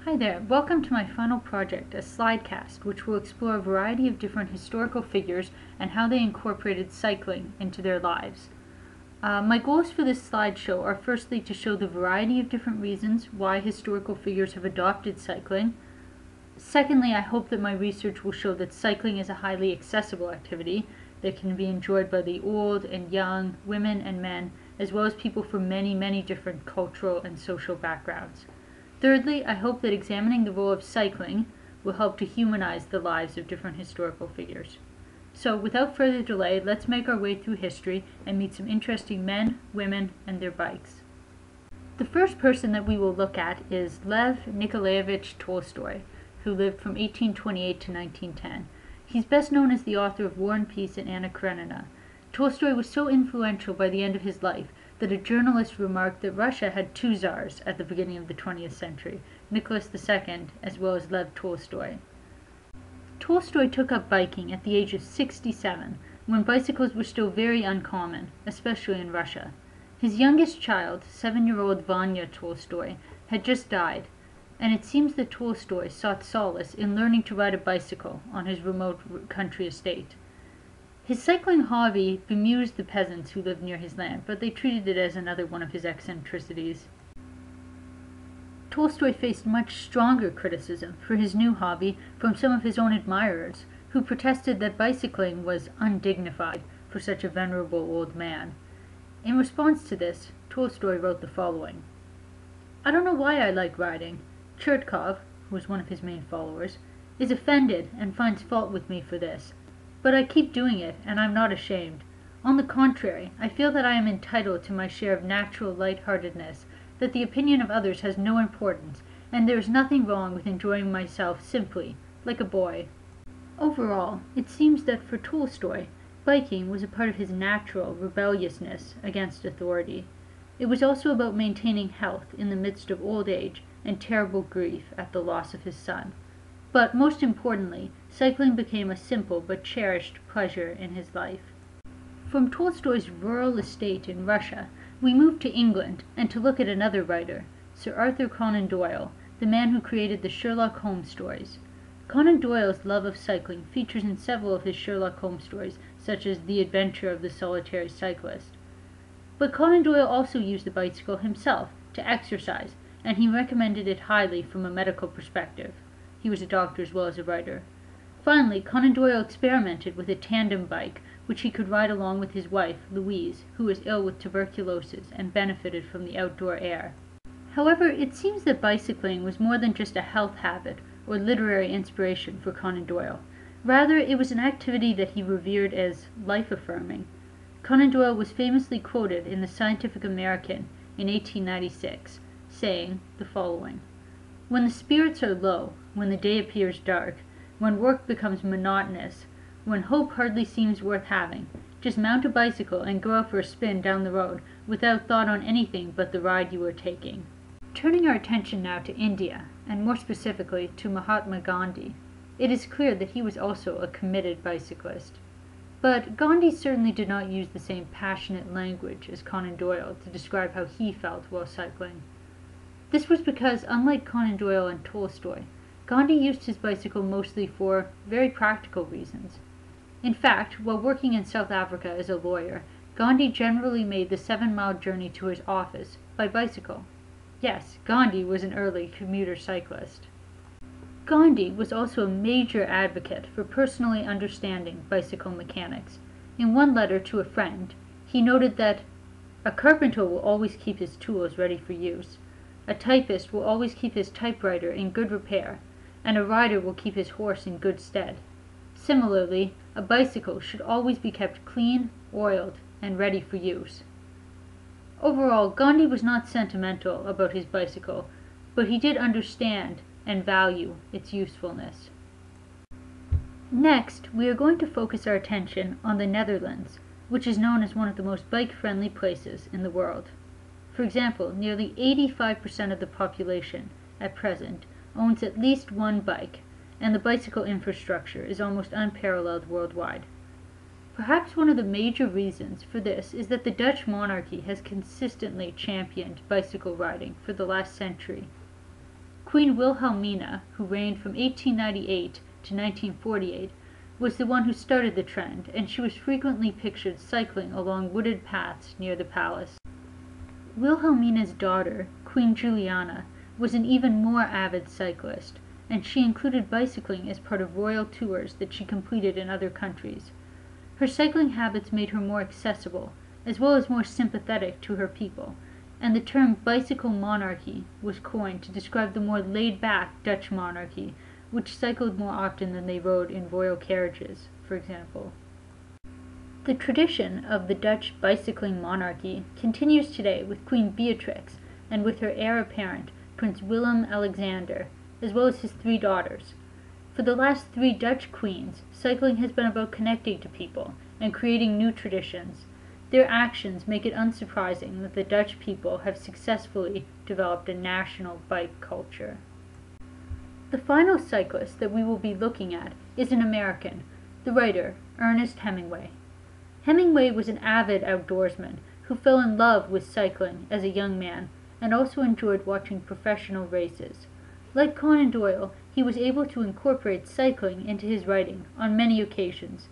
Hi there, welcome to my final project, a Slidecast, which will explore a variety of different historical figures and how they incorporated cycling into their lives. My goals for this slideshow are firstly to show the variety of different reasons why historical figures have adopted cycling. Secondly, I hope that my research will show that cycling is a highly accessible activity that can be enjoyed by the old and young, women and men, as well as people from many different cultural and social backgrounds. Thirdly, I hope that examining the role of cycling will help to humanize the lives of different historical figures. So, without further delay, let's make our way through history and meet some interesting men, women, and their bikes. The first person that we will look at is Lev Nikolaevich Tolstoy, who lived from 1828 to 1910. He's best known as the author of War and Peace and Anna Karenina. Tolstoy was so influential by the end of his life that a journalist remarked that Russia had two czars at the beginning of the 20th century, Nicholas II as well as Lev Tolstoy. Tolstoy took up biking at the age of 67, when bicycles were still very uncommon, especially in Russia. His youngest child, 7-year-old Vanya Tolstoy, had just died, and it seems that Tolstoy sought solace in learning to ride a bicycle on his remote country estate. His cycling hobby bemused the peasants who lived near his land, but they treated it as another one of his eccentricities. Tolstoy faced much stronger criticism for his new hobby from some of his own admirers, who protested that bicycling was undignified for such a venerable old man. In response to this, Tolstoy wrote the following: "I don't know why I like riding. Chertkov, who was one of his main followers, is offended and finds fault with me for this. But I keep doing it, and I'm not ashamed. On the contrary, I feel that I am entitled to my share of natural light-heartedness, that the opinion of others has no importance, and there is nothing wrong with enjoying myself simply, like a boy." Overall, it seems that for Tolstoy, biking was a part of his natural rebelliousness against authority. It was also about maintaining health in the midst of old age and terrible grief at the loss of his son. But most importantly, cycling became a simple but cherished pleasure in his life. From Tolstoy's rural estate in Russia, we move to England and to look at another writer, Sir Arthur Conan Doyle, the man who created the Sherlock Holmes stories. Conan Doyle's love of cycling features in several of his Sherlock Holmes stories, such as The Adventure of the Solitary Cyclist. But Conan Doyle also used the bicycle himself to exercise, and he recommended it highly from a medical perspective. He was a doctor as well as a writer. Finally, Conan Doyle experimented with a tandem bike, which he could ride along with his wife, Louise, who was ill with tuberculosis and benefited from the outdoor air. However, it seems that bicycling was more than just a health habit or literary inspiration for Conan Doyle. Rather, it was an activity that he revered as life-affirming. Conan Doyle was famously quoted in the Scientific American in 1896, saying the following: "When the spirits are low, when the day appears dark, when work becomes monotonous, when hope hardly seems worth having, just mount a bicycle and go out for a spin down the road without thought on anything but the ride you are taking." Turning our attention now to India, and more specifically to Mahatma Gandhi, it is clear that he was also a committed bicyclist. But Gandhi certainly did not use the same passionate language as Conan Doyle to describe how he felt while cycling. This was because, unlike Conan Doyle and Tolstoy, Gandhi used his bicycle mostly for very practical reasons. In fact, while working in South Africa as a lawyer, Gandhi generally made the 7-mile journey to his office by bicycle. Yes, Gandhi was an early commuter cyclist. Gandhi was also a major advocate for personally understanding bicycle mechanics. In one letter to a friend, he noted that a carpenter will always keep his tools ready for use, a typist will always keep his typewriter in good repair, and a rider will keep his horse in good stead. Similarly, a bicycle should always be kept clean, oiled, and ready for use. Overall, Gandhi was not sentimental about his bicycle, but he did understand and value its usefulness. Next, we are going to focus our attention on the Netherlands, which is known as one of the most bike-friendly places in the world. For example, nearly 85% of the population, at present, owns at least one bike, and the bicycle infrastructure is almost unparalleled worldwide. Perhaps one of the major reasons for this is that the Dutch monarchy has consistently championed bicycle riding for the last century. Queen Wilhelmina, who reigned from 1898 to 1948, was the one who started the trend, and she was frequently pictured cycling along wooded paths near the palace. Wilhelmina's daughter, Queen Juliana, was an even more avid cyclist, and she included bicycling as part of royal tours that she completed in other countries. Her cycling habits made her more accessible, as well as more sympathetic to her people, and the term bicycle monarchy was coined to describe the more laid-back Dutch monarchy, which cycled more often than they rode in royal carriages, for example. The tradition of the Dutch bicycling monarchy continues today with Queen Beatrix and with her heir apparent, Prince Willem-Alexander, as well as his 3 daughters. For the last 3 Dutch queens, cycling has been about connecting to people and creating new traditions. Their actions make it unsurprising that the Dutch people have successfully developed a national bike culture. The final cyclist that we will be looking at is an American, the writer Ernest Hemingway. Hemingway was an avid outdoorsman who fell in love with cycling as a young man and also enjoyed watching professional races. Like Conan Doyle, he was able to incorporate cycling into his writing on many occasions.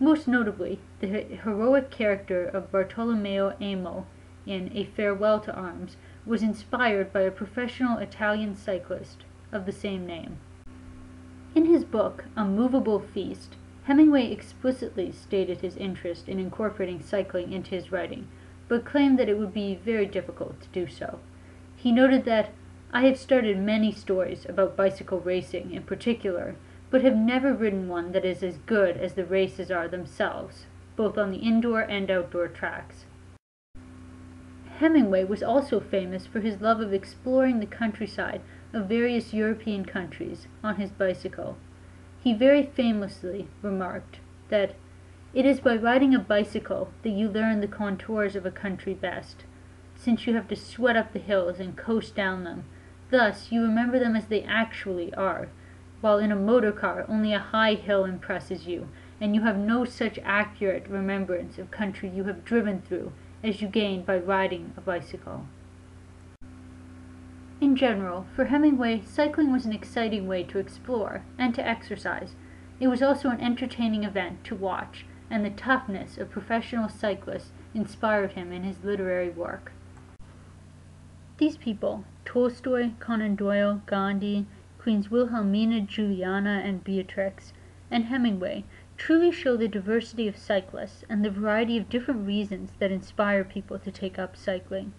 Most notably, the heroic character of Bartolomeo Amo in A Farewell to Arms was inspired by a professional Italian cyclist of the same name. In his book, A Movable Feast, Hemingway explicitly stated his interest in incorporating cycling into his writing, but claimed that it would be very difficult to do so. He noted that, "I have started many stories about bicycle racing in particular, but have never written one that is as good as the races are themselves, both on the indoor and outdoor tracks." Hemingway was also famous for his love of exploring the countryside of various European countries on his bicycle. He very famously remarked that it is by riding a bicycle that you learn the contours of a country best, since you have to sweat up the hills and coast down them. Thus you remember them as they actually are, while in a motor car only a high hill impresses you, and you have no such accurate remembrance of country you have driven through as you gain by riding a bicycle. In general, for Hemingway, cycling was an exciting way to explore and to exercise. It was also an entertaining event to watch, and the toughness of professional cyclists inspired him in his literary work. These people, Tolstoy, Conan Doyle, Gandhi, Queens Wilhelmina, Juliana, and Beatrix, and Hemingway, truly show the diversity of cyclists and the variety of different reasons that inspire people to take up cycling.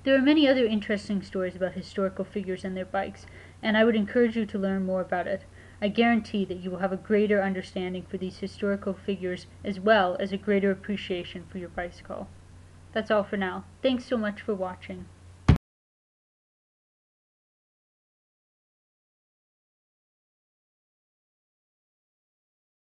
There are many other interesting stories about historical figures and their bikes, and I would encourage you to learn more about it. I guarantee that you will have a greater understanding for these historical figures as well as a greater appreciation for your bicycle. That's all for now. Thanks so much for watching.